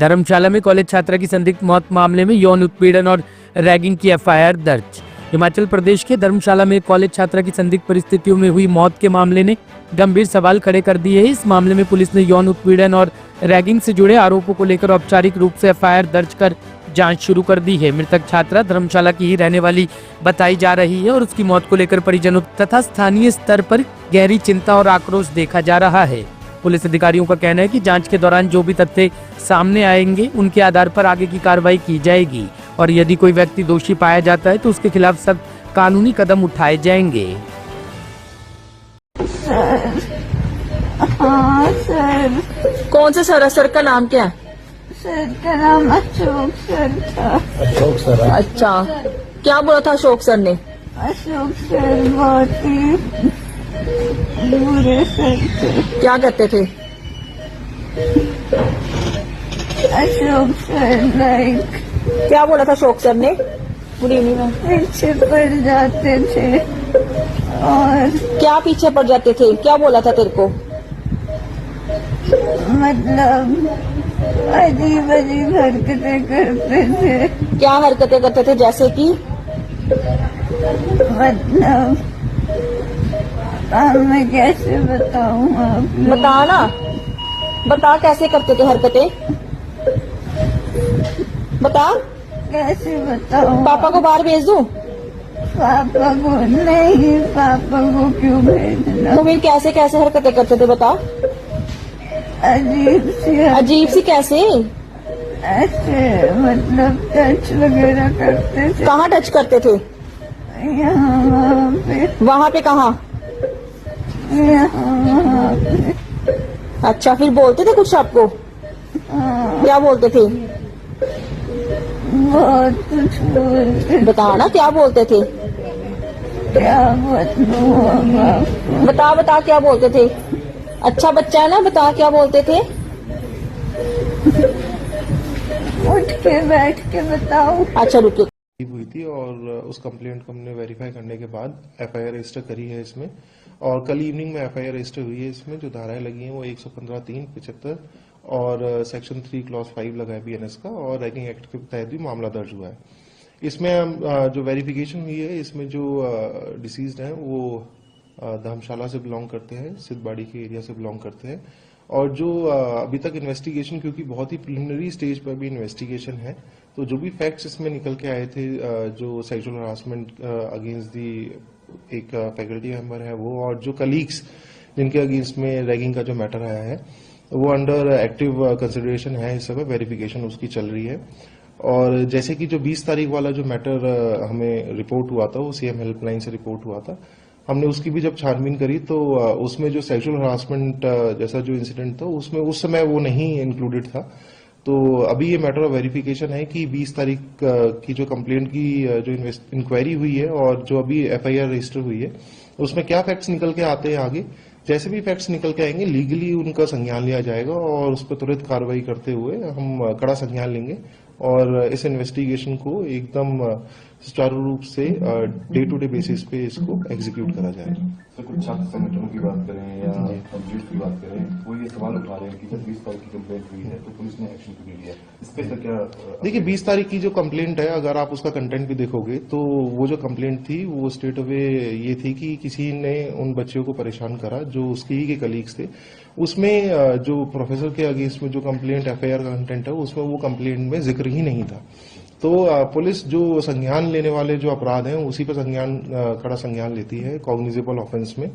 धर्मशाला में कॉलेज छात्रा की संदिग्ध मौत मामले में यौन उत्पीड़न और रैगिंग की एफआईआर दर्ज। हिमाचल प्रदेश के धर्मशाला में कॉलेज छात्रा की संदिग्ध परिस्थितियों में हुई मौत के मामले ने गंभीर सवाल खड़े कर दिए हैं। इस मामले में पुलिस ने यौन उत्पीड़न और रैगिंग से जुड़े आरोपों को लेकर औपचारिक रूप से एफआईआर दर्ज कर जांच शुरू कर दी है। मृतक छात्रा धर्मशाला की ही रहने वाली बताई जा रही है और उसकी मौत को लेकर परिजनों तथा स्थानीय स्तर पर गहरी चिंता और आक्रोश देखा जा रहा है। पुलिस अधिकारियों का कहना है कि जांच के दौरान जो भी तथ्य सामने आएंगे उनके आधार पर आगे की कार्रवाई की जाएगी और यदि कोई व्यक्ति दोषी पाया जाता है तो उसके खिलाफ सख्त कानूनी कदम उठाए जाएंगे। हाँ सर। कौन से सर? सर का नाम क्या है? सर का नाम अशोक सर था। अशोक सर। अच्छा, क्या बोला था अशोक सर ने? अशोक सर बहुत ही बुरे सर थे। क्या कहते थे? अशोक सर लाइक क्या बोला था अशोक सर ने? Good evening ma'am. पीछे पड़ जाते थे और क्या पीछे पड़ जाते थे? क्या बोला था तेरे को? मतलब अजीब अजीब हरकतें करते थे। क्या हरकतें करते थे? जैसे कि मतलब मैं कैसे बताऊं आप लोग? बता ना, बता कैसे करते थे हरकतें? बता। कैसे बताऊं? पापा को बाहर भेज दूं? पापा को नहीं, पापा को क्यों भेजना? तो फिर कैसे कैसे हरकतें करते थे बता? अजीब सी कैसे? ऐसे मतलब टच वगैरह करते थे। कहाँ टच करते थे? यहाँ वहाँ पे। वहाँ पे कहाँ? यहाँ वहाँ पे। अच्छा, फिर बोलते थे कुछ आपको? हाँ, क्या बोलते थे? बहुत कुछ बोलते। बता ना, क्या बोलते थे? क्या बताऊँ अब आपको? बता बता क्या बोलते थे? अच्छा बच्चा है ना, बता क्या बोलते थे? उठ के बैठ के बताओ। अच्छा रुकिए। हुई थी और उस कंप्लेंट को हमने वेरीफाई करने के बाद एफआईआर रजिस्टर करी है इसमें, और कल इवनिंग में एफआईआर रजिस्टर हुई है। इसमें जो धाराएं लगी हैं वो 115(3)75 और सेक्शन 3 क्लॉज 5 लगा है बीएनएस का, और रैगिंग एक्ट के तहत भी मामला दर्ज हुआ है। इसमें जो वेरिफिकेशन हुई है, इसमें जो डिसीज्ड हैं वो धर्मशाला से बिलोंग करते हैं, सिद्धबाड़ी के एरिया से बिलोंग करते हैं, और जो अभी तक इन्वेस्टिगेशन, क्योंकि बहुत ही प्रिलिमिनरी स्टेज पर भी इन्वेस्टिगेशन है, तो जो भी फैक्ट्स इसमें निकल के आए थे, जो सेक्सुअल हरासमेंट अगेंस्ट दी एक फैकल्टी मेंबर है वो, और जो कलीग्स जिनके अगेंस्ट में रैगिंग का जो मैटर आया है वो अंडर एक्टिव कंसिडरेशन है। इस समय वेरिफिकेशन उसकी चल रही है। और जैसे कि जो 20 तारीख वाला जो मैटर हमें रिपोर्ट हुआ था, वो सीएम हेल्पलाइन से रिपोर्ट हुआ था, हमने उसकी भी जब छानबीन करी तो उसमें जो सेक्सुअल हरासमेंट जैसा जो इंसिडेंट था उसमें उस समय वो नहीं इंक्लूडेड था। तो अभी ये मैटर ऑफ वेरिफिकेशन है कि 20 तारीख की जो कंप्लेंट की जो इंक्वायरी हुई है और जो अभी एफआईआर रजिस्टर हुई है उसमें क्या फैक्ट्स निकल के आते हैं आगे, जैसे भी फैक्ट्स निकल के आएंगे लीगली उनका संज्ञान लिया जाएगा और उस पर त्वरित कार्रवाई करते हुए हम कड़ा संज्ञान लेंगे और इस इन्वेस्टिगेशन को एकदम सुचारू रूप से डे टू डे बेसिस पे इसको एग्जीक्यूट करा जाएगा। तो कुछ छात्र संगठनों की बात करें या अब्यूज की बात करें, वो ये सवाल उठा रहे हैं कि जब 20 तारीख की कंप्लेंट हुई है तो पुलिस ने एक्शन क्यों नहीं लिया? इस पे तो क्या देखिए, 20 तारीख की जो कंप्लेंट है, अगर आप उसका कंटेंट भी देखोगे तो वो जो कंप्लेंट थी वो स्ट्रेट अवे ये थी कि किसी ने उन बच्चों को परेशान करा जो उसके ही के कलीग्स थे। उसमें जो प्रोफेसर के अगेंस्ट में जो कंप्लेंट एफआईआर का कंटेंट है उसमें वो कंप्लेंट में जिक्र ही नहीं था। तो पुलिस जो संज्ञान लेने वाले जो अपराध हैं उसी पर कड़ा संज्ञान लेती है कॉग्निजेबल ऑफेंस में।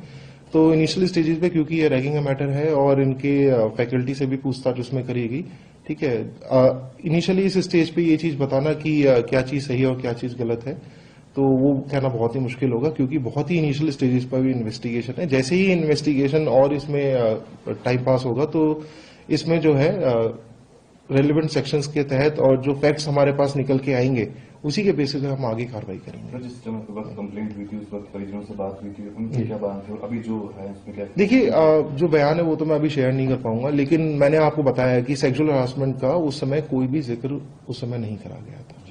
तो इनिशियल स्टेजेस पे क्योंकि ये रैगिंग का मैटर है और इनके फैकल्टी से भी पूछताछ उसमें करेगी, ठीक है। इनिशियली इस स्टेज पे ये चीज बताना कि क्या चीज सही है और क्या चीज गलत है, तो वो कहना बहुत ही मुश्किल होगा क्योंकि बहुत ही इनिशियल स्टेजेस पर भी इन्वेस्टिगेशन है। जैसे ही इन्वेस्टिगेशन और इसमें टाइम पास होगा तो इसमें जो है रेलिवेंट सेक्शंस के तहत और जो फैक्ट्स हमारे पास निकल के आएंगे उसी के बेसिस पे हम आगे कार्रवाई करेंगे। जिस वक्त कंप्लेंट हुई थी उस वक्त परिजनों से बात हुई थी, उनके क्या बयान थे? अभी जो है उसमें क्या? देखिए, जो बयान है वो तो मैं अभी शेयर नहीं कर पाऊंगा, लेकिन मैंने आपको बताया कि सेक्सुअल हरासमेंट का उस समय कोई भी जिक्र उस समय नहीं करा गया था।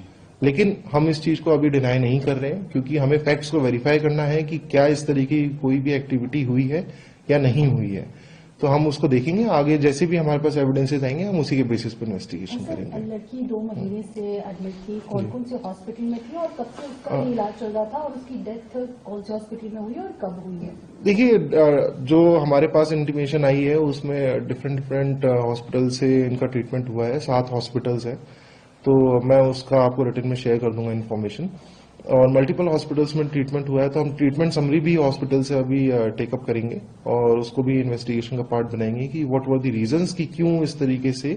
लेकिन हम इस चीज को अभी डिनाई नहीं कर रहे हैं क्योंकि हमें फैक्ट्स को वेरीफाई करना है कि क्या इस तरीके की कोई भी एक्टिविटी हुई है या नहीं हुई है। तो हम उसको देखेंगे आगे, जैसे भी हमारे पास एविडेंसेस आएंगे हम उसी के बेसिस पर इन्वेस्टिगेशन करेंगे। लड़की 2 महीने से एडमिट थी, कौन कौन से हॉस्पिटल में थी और कब से उसका ये इलाज चल रहा था और उसकी डेथ कौन से हॉस्पिटल में हुई और कब हुई है? देखिए, जो हमारे पास इंटीमेशन आई है उसमें डिफरेंट हॉस्पिटल से इनका ट्रीटमेंट हुआ है, 7 हॉस्पिटल्स है, तो मैं उसका आपको रिटर्न में शेयर कर दूंगा इन्फॉर्मेशन। और मल्टीपल हॉस्पिटल्स में ट्रीटमेंट हुआ है, तो हम ट्रीटमेंट समरी भी हॉस्पिटल से अभी टेकअप करेंगे और उसको भी इन्वेस्टिगेशन का पार्ट बनाएंगे कि व्हाट वर द रीजंस कि क्यों इस तरीके से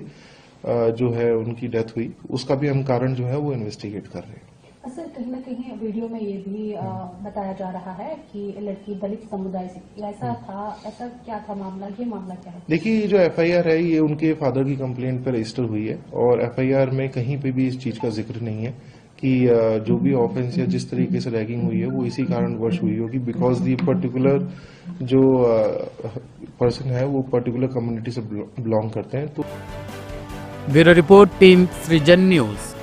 जो है उनकी डेथ हुई, उसका भी हम कारण जो है वो इन्वेस्टिगेट कर रहे हैं। सर, कहीं न कहीं वीडियो में ये भी बताया जा रहा है कि लड़की दलित समुदाय से, ऐसा था? ऐसा क्या था मामला? ये मामला क्या है? देखिए, ये जो एफआईआर है ये उनके फादर की कंप्लेंट पर रजिस्टर हुई है और एफआईआर में कहीं पे भी इस चीज का जिक्र नहीं है कि जो भी ऑफेंस या जिस तरीके से रैगिंग हुई है वो इसी कारणवश हुई होगी, बिकॉज दी पर्टिकुलर जो पर्सन है वो पर्टिकुलर कम्युनिटी से बिलोंग करते हैं। तो ब्यूरो रिपोर्ट, टीम सृजन न्यूज।